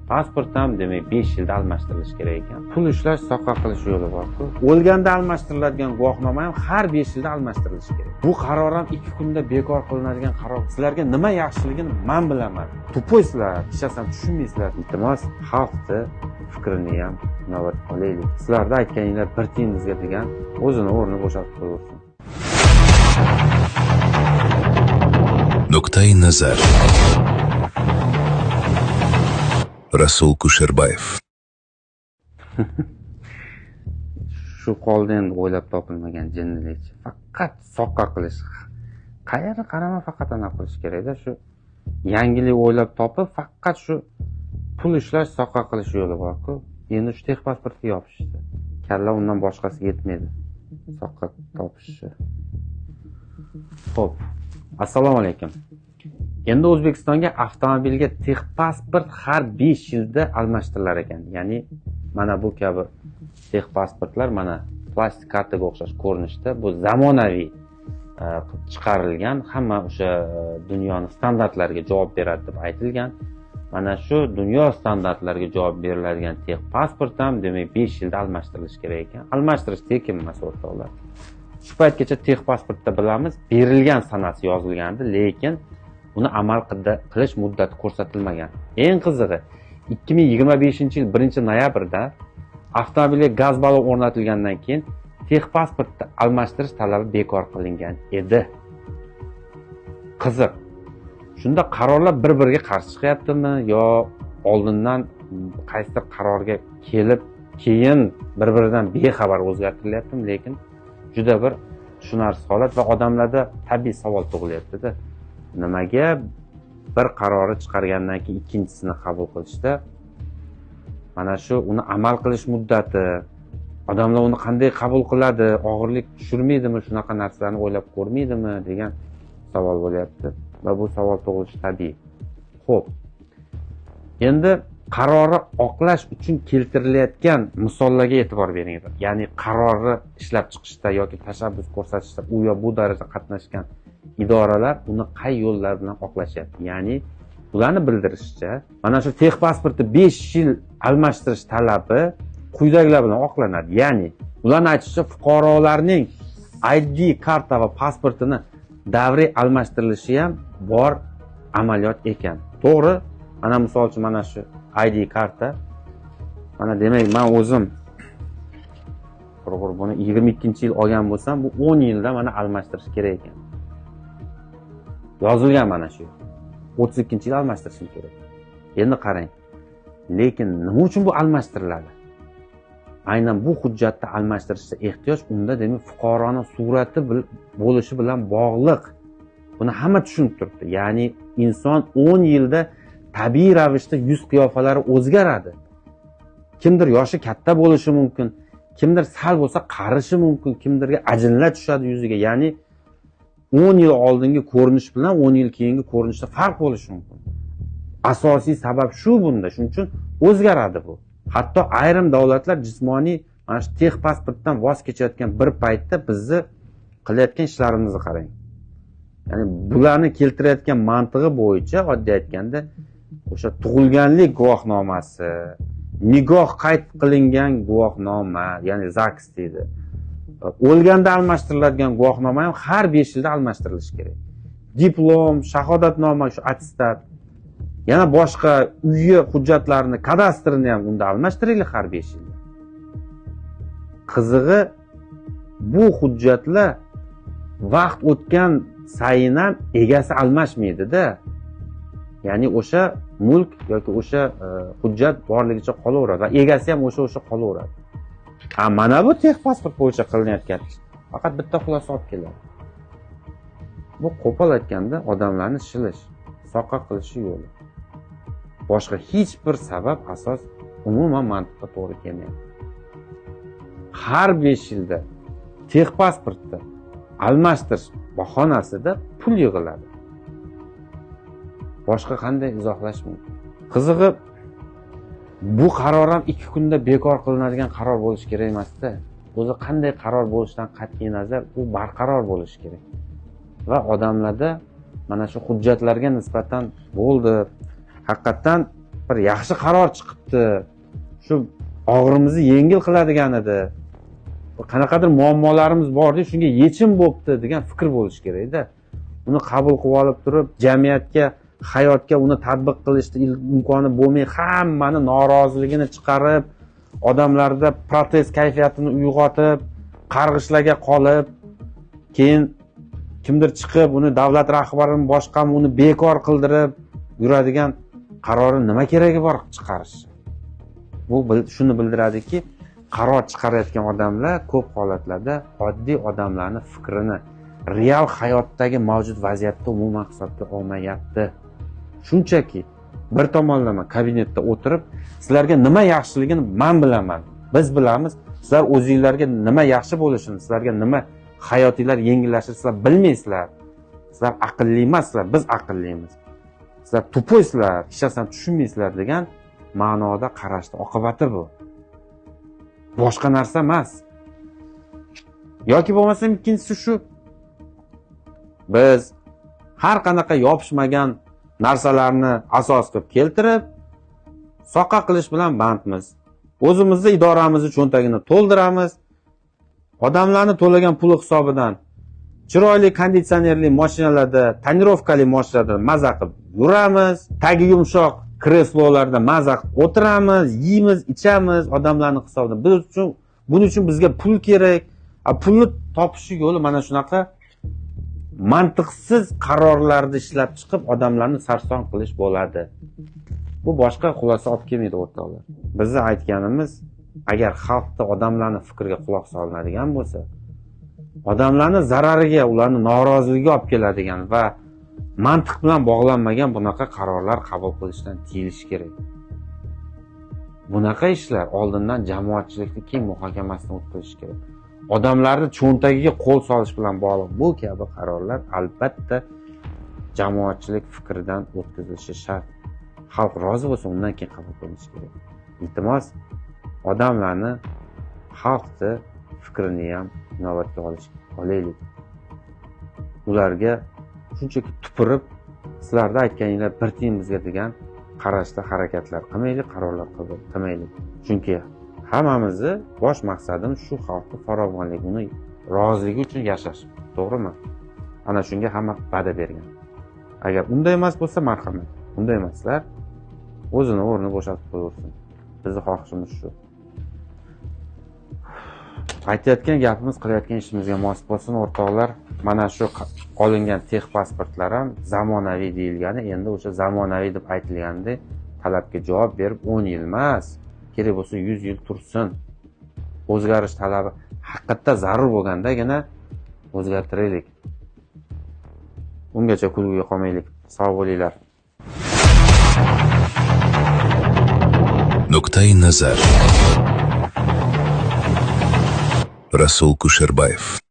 Pasport ham demak 5 yilda almashtirilishi kerak ekan. Pul ishlash, soqqa qilish yo'li bor-ku. O'lganda almashtiriladigan guvohnoma ham har 5 yilda almashtirilishi kerak. Bu qaror ham 2 kunda bekor qilinadigan qaror. Sizlarga nima yaxshiligini men bilaman. Tupoysizlar, hech narsani tushunmaysizlar. Iltimos, xalqni fikrini ham inobatga olaylik. Sizlarda aytganinglar bir tiyin bizga degan o'zini o'rnini bo'shatib qo'ysin. Nuqtai nazar. Rasul Kusherbayev. Shu qoldi endi o'ylab topilmagan jinnilik. Faqat soqqa qilish. Qayerga qarama faqat ana qilish kerak-da, shu yangilik o'ylab topib, faqat shu pul ishlash, soqqa qilish yo'li bor-ku. Endi shu texpasportga yopishdi. Kalla undan boshqasi yetmaydi. Soqqa topishi. Xo'p. Assalomu alaykum. Endi O'zbekistonga avtomobilga texpasport har 5 yilda almashtirilar ekan. Ya'ni mana bu kabi texpasportlar mana plastik kartaga o'xshash ko'rinishda bu zamonaviy chiqarilgan, hamma o'sha dunyoning standartlariga javob beradi deb aytilgan. Mana shu dunyo standartlariga javob beriladigan texpasport ham demak 5 yilda almashtirilishi kerak ekan. Almashtirish tekin emas o'rtoqlar. Shu paytgacha texpasportda bilamiz, berilgan sanasi yozilgandi, lekin uni amal qilish muddati ko'rsatilmagan. Eng qizig'i 2025-yil 1-noyabrda avtomobilga gaz ballon o'rnatilgandan keyin texpasportni almashtirish talabi bekor qilingan edi. Qiziq. Shunda qarorlar bir-biriga qarshi chiqyaptimi yo oldindan qaysidir qarorga kelib, keyin bir-biridan bexabar o'zgartirilyaptimi, lekin juda bir tushunarsiz holat va odamlarda tabiiy savol tug'ilyapti-da. Nimaga bir qarori chiqargandan keyin ikkinchisini qabul qilishda mana shu uni amal qilish muddati, odamlar uni qanday qabul qiladi, og'irlik tushirmaydimi, shunaqa narsalarni o'ylab ko'rmaydimi degan savol bo'lyapti va bu savol tug'ilishi tabiiy. Xo'p. Endi qarori oqlash uchun keltirilayotgan misollarga e'tibor beringlar. Ya'ni qarorni ishlab chiqishda yoki tashabbus ko'rsatishda u yo bu darajada qatnashgan idoralar uni qay yo'llar bilan oqlashyapti. Ya'ni ularni bildirishicha, mana shu texpasportni 5 yil almashtirish talabi quyidagilar bilan oqlanadi. Ya'ni ularning aytishicha, fuqarolarning ID karta va pasportini davriy almashtirilishi ham bor amaliyot ekan. To'g'ri? Mana misol uchun mana shu ID karta. Mana demak, men o'zim buni 22-yil olgan bo'lsam, bu 10 yilda mana almashtirish kerak ekan. Yozilgan mana shu. 32-yil almashtirishim kerak. Endi qarang. Lekin nima uchun bu almashtiriladi? Aynan bu hujjatni almashtirishga ehtiyoj unda demak fuqaroning surati bo'lishi bilan bog'liq. Buni hamma tushunib turibdi. Ya'ni inson 10 yilda tabiiy ravishda yuz qiyofalari o'zgaradi. Kimdir yoshi katta bo'lishi mumkin, kimdir sal bo'lsa qarishi mumkin, kimdirga ajinlar tushadi yuziga. Ya'ni 10 yil oldingi ko'rinish bilan 10 yil keyingi ko'rinishda farq bo'lishi mumkin. Asosiy sabab shu bunda. Shuning uchun o'zgaradi bu. Hatto ayrim davlatlar jismoniy mana shu texpasportdan voz kechayotgan bir paytda bizni qilayotgan ishlarimizni qarang. Ya'ni bularni keltirayotgan mantig'i bo'yicha oddiy aytganda o'sha tug'ilganlik guvohnomasi, nigoh qayd qilingan guvohnoma, ya'ni ZAKS deydi. O'lganda almashtiriladigan guvohnoma ham har 5 yilda almashtirilishi kerak. Diplom, shahodatnoma, shu attestat, yana boshqa uyi hujjatlarini, kadastrini ham unda almashtiringlar har 5 yilda. Qizig'i, bu hujjatlar vaqt o'tgan sayin ham egasi almashmaydi-da. Ya'ni o'sha mulk yoki o'sha hujjat borligicha qolaveradi va egasi ham o'sha qolaveradi. Mana bu texpasport bo'yicha qilinayotgan faqat bitta xulosa olib keladi. Bu qo'pol aytganda odamlarni shilish, soqqa qilishi yo'li. Boshqa hech bir sabab asos umuman mantiqqa to'g'ri kelmaydi. Har 5 yilda texpasportni almashtirish bahonasida pul yig'iladi. Boshqa qanday izohlash mumkin? Qizig'i, bu qaror ham 2 kunda bekor qilinadigan qaror bo'lishi kerak emas-da. O'zi qanday qaror bo'lishidan qat'iy nazar u barqaror bo'lishi kerak. Va odamlarda mana shu hujjatlarga nisbatan bo'ldi. Haqiqatan bir yaxshi qaror chiqibdi, shu og'rimizni yengil qiladigan edi, qanaqadir muammolarimiz bordi, shunga yechim bo'libdi degan fikr bo'lishi kerakda. Uni qabul qilib olib turib, jamiyatga, hayotga uni tatbiq qilishni imkoni bo'lmay, hammani noroziligini chiqarib, odamlarda protest kayfiyatini uyg'otib, qarg'ishlarga qolib, keyin kimdir chiqib, uni davlat rahbarini boshqami uni bekor qildirib yuradigan qarori nima keragi bor chiqarish? Bu shuni bildiradiki, qaror chiqarayotgan odamlar ko'p holatlarda oddiy odamlarning fikrini real hayotdagi mavjud vaziyatda umuman hisobga olmayapti. Shunchaki bir tomonlama kabinetda o'tirib, sizlarga nima yaxshiligini men bilaman, biz bilamiz, sizlar o'zingizlarga nima yaxshi bo'lishini, sizlarga nima hayotinglar yengillashishini sizlar bilmaysizlar. Sizlar aqlli emassizlar, biz aqllimiz. Sizlar tupoysizlar, hech narsani tushunmaysizlar degan ma'noda qarashdi. Oqibati bu. Boshqa narsa emas. Yoki bo'lmasam ikkinchisi shu. Biz har qanaqa yopishmagan narsalarni asos qilib keltirib, soqqa qilish bilan bandmiz. O'zimizni idoramizni cho'ntagini to'ldiramiz. Odamlarni to'lagan puli hisobidan chiroyli konditsionerli mashinalarda, tonirovkali mashinalarda maza qilib yuramiz. Tagi yumshoq kreslolarda maza qilib o'tiramiz, yeymiz, ichamiz odamlarning hisobidan. Buning uchun bizga pul kerak. Pulni topish yo'li mana shunaqa mantiqsiz qarorlarni ishlab chiqib odamlarni sarson qilish bo'ladi. Bu boshqa xulosa olib kelmaydi o'rtoqlar. Bizni aytganimiz, agar xalqda odamlarning fikriga quloq solinadigan bo'lsa, odamlarning zarariga, ularning noroziligiga olib keladigan va mantiq bilan bog'lanmagan bunaqa qarorlar qabul qilishdan tiyilish kerak. Bunaqa ishlar oldindan jamoatchilikni keng muhokamasini o'tkazish kerak. Odamlarni cho'ntagiga qo'l solish bilan bog'liq bu kabi qarorlar albatta jamoatchilik fikridan o'tkazilishi shart. Xalq rozi bo'lsa, undan keyin qabul qilinishi kerak. Iltimos, odamlarni, xalqni fikrini ham inobatga olaylik. Ularga shunchaki tupurib, sizlarda aytganinglar bir tiyin bizga degan qarashda harakatlar qilmaylik, qarorlar qabul qilmaylik. Chunki hammamizni bosh maqsadimiz shu xalqning farovonligi, uni roziligi uchun yashash. To'g'rimi? Ana shunga hamma va'da bergan. Agar unday emas bo'lsa, marhamat. Unday emaslar, o'zini o'rnini bo'shatib qo'ysin. Bizning xohishimiz shu. Aytayotgan gapimiz qilayotgan ishimizga mos bo'lsin o'rtoqlar. Mana shu olingan texpasportlar ham zamonaviy deyilgani, endi o'sha zamonaviy deb aytilgandek talabga javob berib 10 yil emas, kerak bo'lsa 100 yil tursin. O'zgarish talabi haqiqatda zarur bo'lgandagina o'zgartiraylik. Ungacha kulguga qolmaylik. Sog' bo'linglar. Nuqtai nazar. Rasul Kusherbayev.